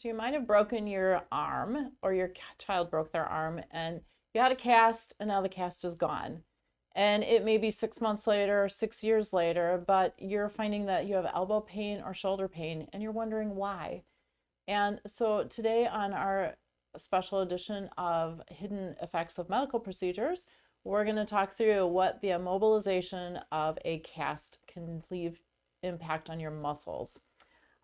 So you might have broken your arm, or your child broke their arm, and you had a cast, and now the cast is gone. And it may be 6 months later, 6 years later, but you're finding that you have elbow pain or shoulder pain, and you're wondering why. And so today, on our special edition of Hidden Effects of Medical Procedures, we're going to talk through what the immobilization of a cast can leave impact on your muscles.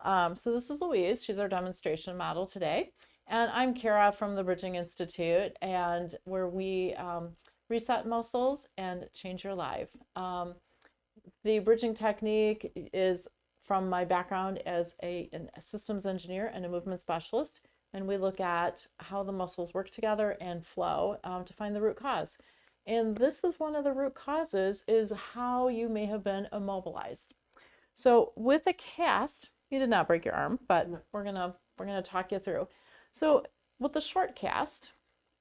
So this is Louise. She's our demonstration model today. And I'm Cara from the Bridging Institute, and where we reset muscles and change your life. The bridging technique is from my background as a systems engineer and a movement specialist. And we look at how the muscles work together and flow to find the root cause. And this is one of the root causes, is how you may have been immobilized. So with a cast, you did not break your arm, but we're gonna talk you through. So with a short cast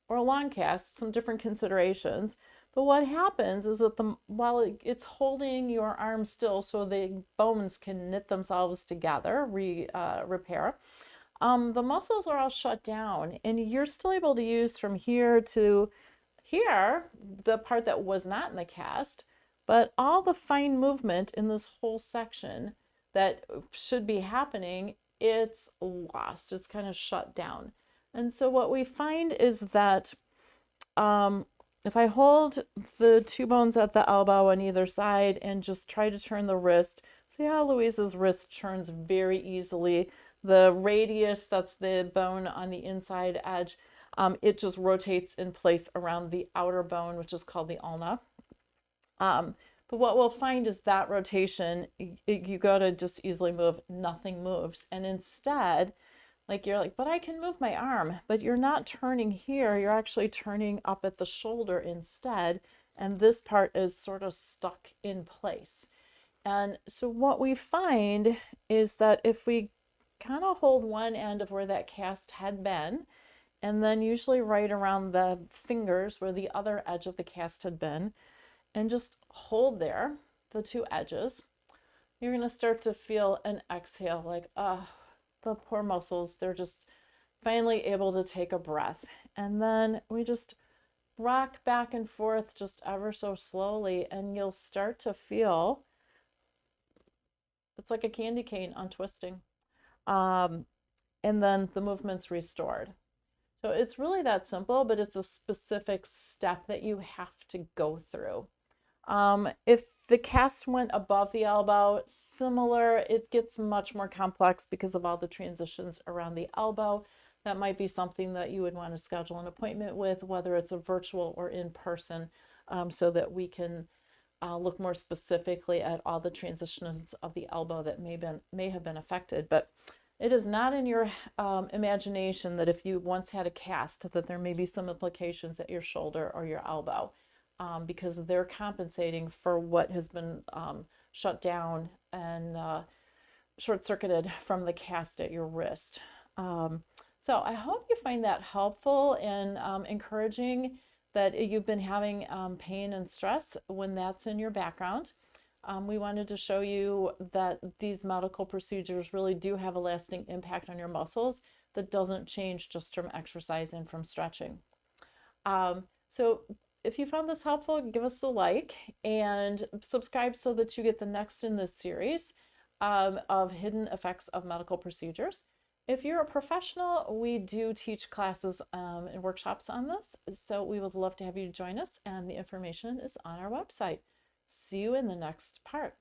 or a long cast, some different considerations. But what happens is that while it's holding your arm still, so the bones can knit themselves together, repair, the muscles are all shut down, and you're still able to use from here to here the part that was not in the cast, but all the fine movement in this whole section that should be happening, it's lost. It's kind of shut down. And so what we find is that if I hold the two bones at the elbow on either side and just try to turn the wrist, see how Louise's wrist turns very easily. The radius, that's the bone on the inside edge, it just rotates in place around the outer bone, which is called the ulna. But what we'll find is that rotation, you go to just easily move, nothing moves. And instead, like you're like, but I can move my arm, but you're not turning here, you're actually turning up at the shoulder instead. And this part is sort of stuck in place. And so what we find is that if we kind of hold one end of where that cast had been, and then usually right around the fingers where the other edge of the cast had been, and just hold there, the two edges, you're going to start to feel an exhale, like, the poor muscles, they're just finally able to take a breath. And then we just rock back and forth just ever so slowly, and you'll start to feel it's like a candy cane untwisting. And then the movement's restored. So it's really that simple, but it's a specific step that you have to go through. If the cast went above the elbow, similar, it gets much more complex because of all the transitions around the elbow. That might be something that you would want to schedule an appointment with, whether it's a virtual or in person, so that we can look more specifically at all the transitions of the elbow that may have been affected. But it is not in your imagination that if you once had a cast, that there may be some implications at your shoulder or your elbow, because they're compensating for what has been shut down and short-circuited from the cast at your wrist. So I hope you find that helpful and encouraging, that you've been having pain and stress when that's in your background. We wanted to show you that these medical procedures really do have a lasting impact on your muscles that doesn't change just from exercise and from stretching. So if you found this helpful, give us a like and subscribe so that you get the next in this series of Hidden Effects of Medical Procedures. If you're a professional, we do teach classes and workshops on this, so we would love to have you join us, and the information is on our website. See you in the next part.